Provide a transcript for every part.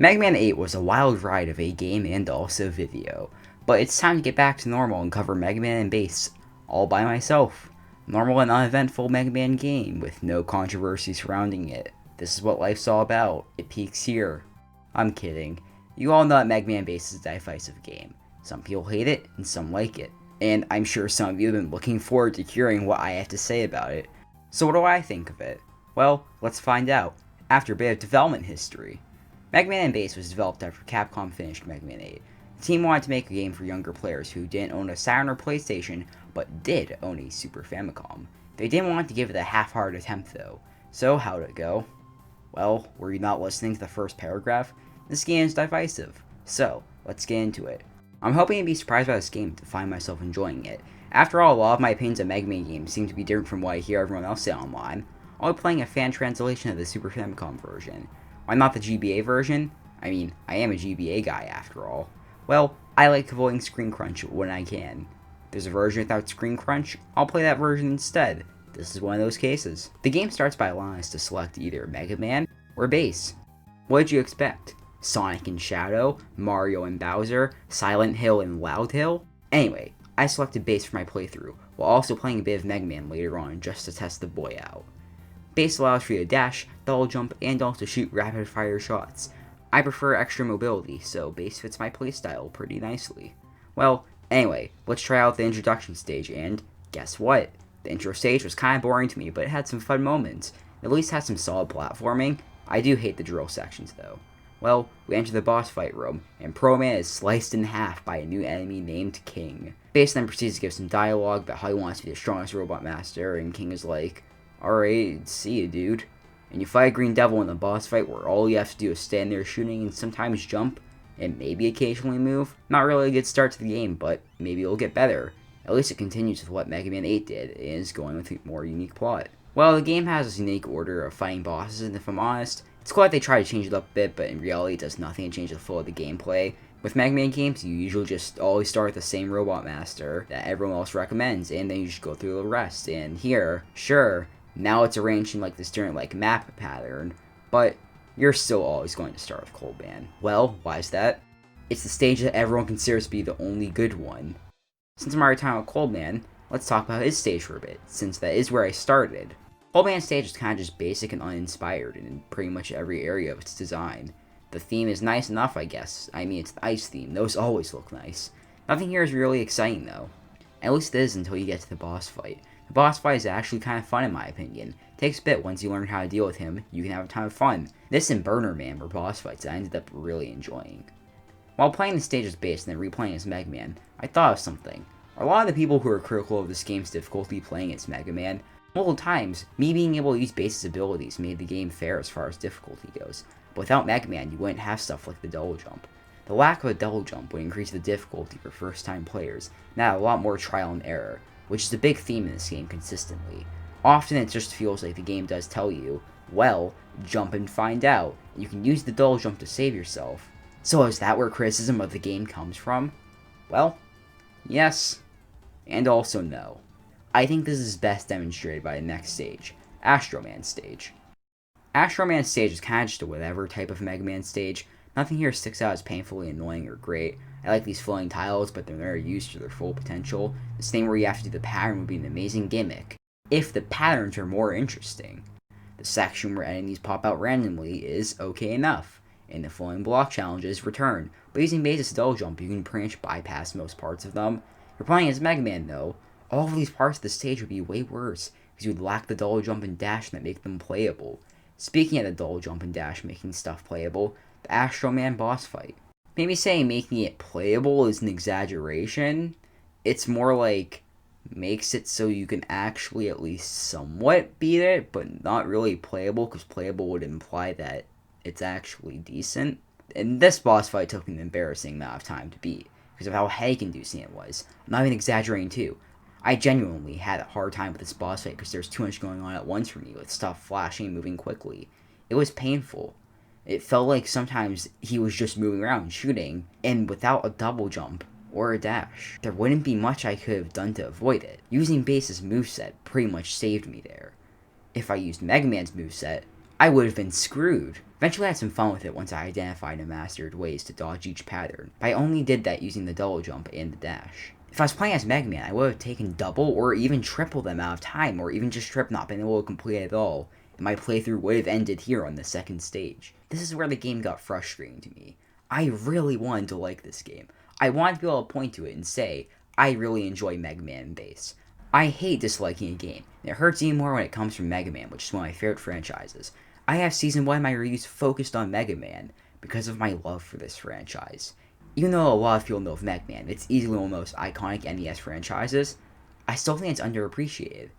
Mega Man 8 was a wild ride of a game and also video, but it's time to get back to normal and cover Mega Man and Bass all by myself. Normal and uneventful Mega Man game with no controversy surrounding it. This is what life's all about. It peaks here. I'm kidding. You all know that Mega Man Bass is a divisive game. Some people hate it and some like it, and I'm sure some of you have been looking forward to hearing what I have to say about it. So what do I think of it? Well, let's find out after a bit of development history. Mega Man and Bass was developed after Capcom finished Mega Man 8. The team wanted to make a game for younger players who didn't own a Saturn or PlayStation, but did own a Super Famicom. They didn't want to give it a half-hearted attempt though. So how'd it go? Well, were you not listening to the first paragraph? This game is divisive. So, let's get into it. I'm hoping to be surprised by this game to find myself enjoying it. After all, a lot of my opinions on Mega Man games seem to be different from what I hear everyone else say online. I'll be playing a fan translation of the Super Famicom version. Why not the GBA version? I mean, I am a GBA guy after all. Well, I like avoiding screen crunch when I can. If there's a version without screen crunch, I'll play that version instead. This is one of those cases. The game starts by allowing us to select either Mega Man or Bass. What did you expect? Sonic and Shadow, Mario and Bowser, Silent Hill and Loud Hill? Anyway, I selected Bass for my playthrough, while also playing a bit of Mega Man later on just to test the boy out. Bass allows for you to dash, double jump, and also shoot rapid fire shots. I prefer extra mobility, so Bass fits my playstyle pretty nicely. Well, anyway, let's try out the introduction stage, and guess what? The intro stage was kinda boring to me, but it had some fun moments. It at least had some solid platforming. I do hate the drill sections though. Well, we enter the boss fight room, and Pro Man is sliced in half by a new enemy named King. Bass then proceeds to give some dialogue about how he wants to be the strongest robot master, and King is like, "Alright, see ya, dude." And you fight a Green Devil in the boss fight where all you have to do is stand there shooting and sometimes jump, and maybe occasionally move. Not really a good start to the game, but maybe it'll get better. At least it continues with what Mega Man 8 did, and is going with a more unique plot. Well, the game has a unique order of fighting bosses, and if I'm honest, it's cool that they try to change it up a bit, but in reality it does nothing to change the flow of the gameplay. With Mega Man games, you usually just always start with the same robot master that everyone else recommends, and then you just go through the rest. And here, sure, now it's arranged in like this different map pattern, but you're still always going to start with Cold Man. Well, why is that? It's the stage that everyone considers to be the only good one. Since I'm already talking about Cold Man, let's talk about his stage for a bit, since that is where I started. Cold Man stage is kind of just basic and uninspired in pretty much every area of its design. The theme is nice enough, I guess. I mean, it's the ice theme. Those always look nice. Nothing here is really exciting though. At least it is until you get to the boss fight. The boss fight is actually kind of fun in my opinion. It takes a bit. Once you learn how to deal with him, you can have a ton of fun. This and Burner Man were boss fights that I ended up really enjoying. While playing the stage as Bass and then replaying as Mega Man, I thought of something. A lot of the people who are critical of this game's difficulty playing as Mega Man, multiple times, me being able to use Bass's abilities made the game fair as far as difficulty goes. But without Mega Man, you wouldn't have stuff like the double jump. The lack of a double jump would increase the difficulty for first-time players, and add a lot more trial and error, which is a big theme in this game consistently. Often it just feels like the game does tell you, well, jump and find out. You can use the double jump to save yourself. So is that where criticism of the game comes from? Well, yes, and also no. I think this is best demonstrated by the next stage, Astro Man Stage. Astro Man Stage is kind of just a whatever type of Mega Man stage. Nothing here sticks out as painfully annoying or great. I like these floating tiles, but they're never used to their full potential. This thing where you have to do the pattern would be an amazing gimmick, if the patterns are more interesting. The section where enemies pop out randomly is okay enough, and the floating block challenges return, but using Bass's double jump you can pretty much bypass most parts of them. If you're playing as Mega Man though, all of these parts of the stage would be way worse, because you would lack the double jump and dash that make them playable. Speaking of the double jump and dash making stuff playable, the Astro Man Boss fight. Maybe saying making it playable is an exaggeration. It's more like makes it so you can actually at least somewhat beat it, but not really playable, because playable would imply that it's actually decent. And this boss fight took an embarrassing amount of time to beat, because of how headache-inducing it was. I'm not even exaggerating too. I genuinely had a hard time with this boss fight because there's too much going on at once for me, with stuff flashing and moving quickly. It was painful. It felt like sometimes he was just moving around shooting, and without a double jump or a dash, there wouldn't be much I could have done to avoid it. Using Bass's moveset pretty much saved me there. If I used Mega Man's moveset, I would have been screwed. Eventually I had some fun with it once I identified and mastered ways to dodge each pattern, but I only did that using the double jump and the dash. If I was playing as Mega Man, I would have taken double or even triple the amount of time, or even just not been able to complete it at all, and my playthrough would have ended here on the second stage. This is where the game got frustrating to me. I really wanted to like this game. I wanted to be able to point to it and say, I really enjoy Mega Man Bass. I hate disliking a game, and it hurts even more when it comes from Mega Man, which is one of my favorite franchises. I have Season 1 of my reviews focused on Mega Man because of my love for this franchise. Even though a lot of people know of Mega Man, it's easily one of the most iconic NES franchises, I still think it's underappreciated.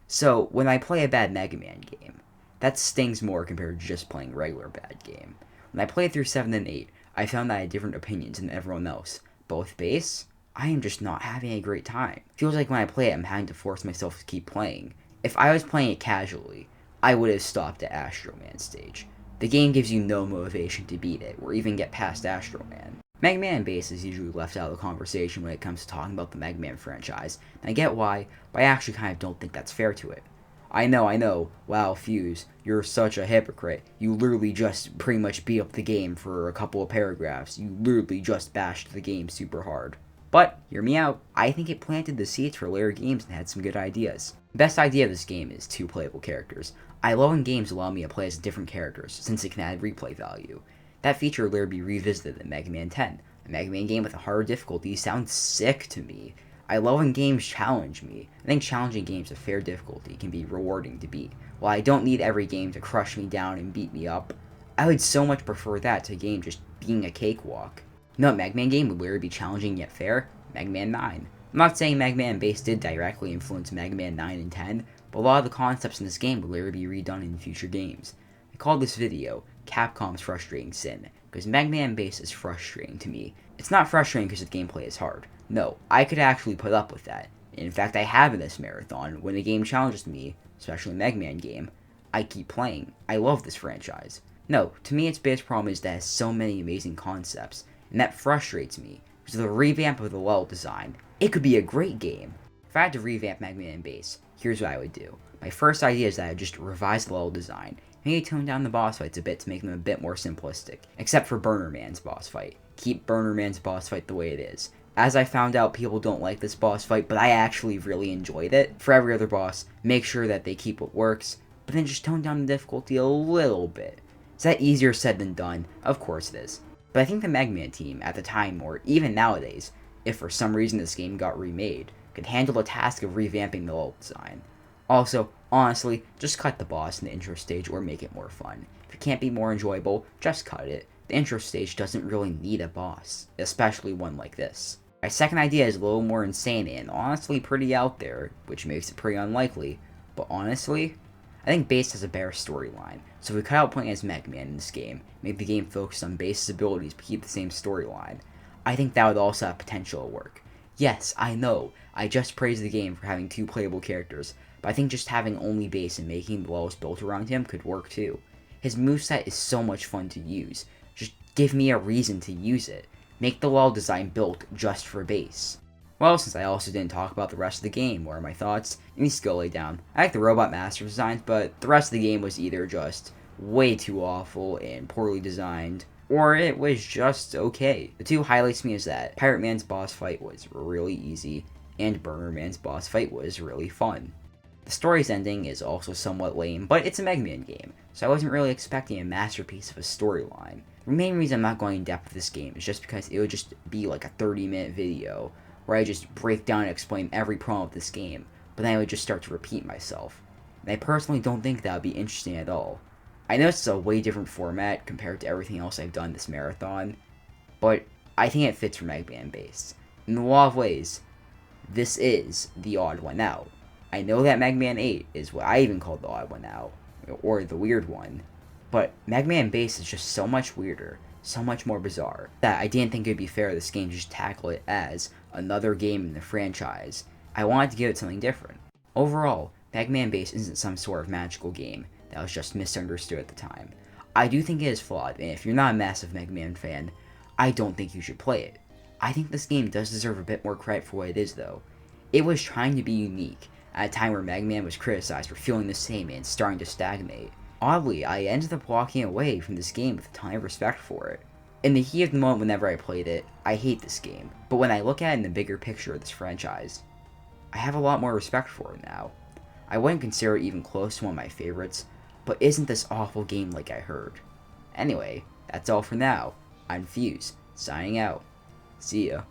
So, when I play a bad Mega Man game, that stings more compared to just playing a regular bad game. When I played through 7 and 8, I found that I had different opinions than everyone else. But with Bass, I am just not having a great time. Feels like when I play it, I'm having to force myself to keep playing. If I was playing it casually, I would have stopped at Astro Man Stage. The game gives you no motivation to beat it, or even get past Astro Man. Mega Man Bass is usually left out of the conversation when it comes to talking about the Mega Man franchise, and I get why, but I actually kind of don't think that's fair to it. I know, wow, Fuse, you're such a hypocrite. You literally just pretty much beat up the game for a couple of paragraphs. You literally just bashed the game super hard. But, hear me out, I think it planted the seeds for later games and had some good ideas. The best idea of this game is 2 playable characters. I love when games allow me to play as different characters, since it can add replay value. That feature will later be revisited in Mega Man 10. A Mega Man game with a harder difficulty sounds sick to me. I love when games challenge me. I think challenging games of fair difficulty can be rewarding to beat. While I don't need every game to crush me down and beat me up, I would so much prefer that to a game just being a cakewalk. No, Mega Man game would literally be challenging yet fair? Mega Man 9. I'm not saying Mega Man Bass did directly influence Mega Man 9 and 10, but a lot of the concepts in this game would later be redone in future games. I called this video Capcom's Frustrating Sin, because Mega Man Bass is frustrating to me. It's not frustrating because the gameplay is hard. No, I could actually put up with that. In fact, I have in this marathon. When a game challenges me, especially a Mega Man game, I keep playing. I love this franchise. No, to me its biggest problem is that it has so many amazing concepts, and that frustrates me. Because of the revamp of the level design, it could be a great game. If I had to revamp Mega Man Bass, here's what I would do. My first idea is that I would just revise the level design, maybe tone down the boss fights a bit to make them a bit more simplistic, except for Burner Man's boss fight. Keep Burner Man's boss fight the way it is. As I found out, people don't like this boss fight, but I actually really enjoyed it. For every other boss, make sure that they keep what works, but then just tone down the difficulty a little bit. Is that easier said than done? Of course it is. But I think the Mega Man team, at the time, or even nowadays, if for some reason this game got remade, could handle the task of revamping the level design. Also, honestly, just cut the boss in the intro stage or make it more fun. If it can't be more enjoyable, just cut it. The intro stage doesn't really need a boss, especially one like this. My second idea is a little more insane and honestly pretty out there, which makes it pretty unlikely, but honestly, I think Bass has a better storyline, so if we cut out playing as Mega Man in this game, make the game focus on Bass's abilities but keep the same storyline, I think that would also have potential to work. Yes, I know, I just praised the game for having 2 playable characters, but I think just having only Bass and making the levels built around him could work too. His moveset is so much fun to use, just give me a reason to use it. Make the level design built just for Bass. Well, since I also didn't talk about the rest of the game, what are my thoughts? Let me go lay down. I like the Robot Master designs, but the rest of the game was either just way too awful and poorly designed, or it was just okay. The 2 highlights to me is that Pirate Man's boss fight was really easy, and Burner Man's boss fight was really fun. The story's ending is also somewhat lame, but it's a Mega Man game, so I wasn't really expecting a masterpiece of a storyline. The main reason I'm not going in depth with this game is just because it would just be like a 30-minute video where I just break down and explain every problem of this game, but then I would just start to repeat myself. And I personally don't think that would be interesting at all. I know it's a way different format compared to everything else I've done this marathon, but I think it fits for Mega Man Bass. In a lot of ways, this is the odd one out. I know that Mega Man 8 is what I even call the odd one out, or the weird one, but Mega Man Bass is just so much weirder, so much more bizarre, that I didn't think it would be fair to this game to just tackle it as another game in the franchise. I wanted to give it something different. Overall, Mega Man Bass isn't some sort of magical game that was just misunderstood at the time. I do think it is flawed, and if you're not a massive Mega Man fan, I don't think you should play it. I think this game does deserve a bit more credit for what it is, though. It was trying to be unique, at a time where Mega Man was criticized for feeling the same and starting to stagnate. Oddly, I ended up walking away from this game with a ton of respect for it. In the heat of the moment whenever I played it, I hate this game, but when I look at it in the bigger picture of this franchise, I have a lot more respect for it now. I wouldn't consider it even close to one of my favorites, but isn't this awful game like I heard? Anyway, that's all for now. I'm Fuse, signing out. See ya.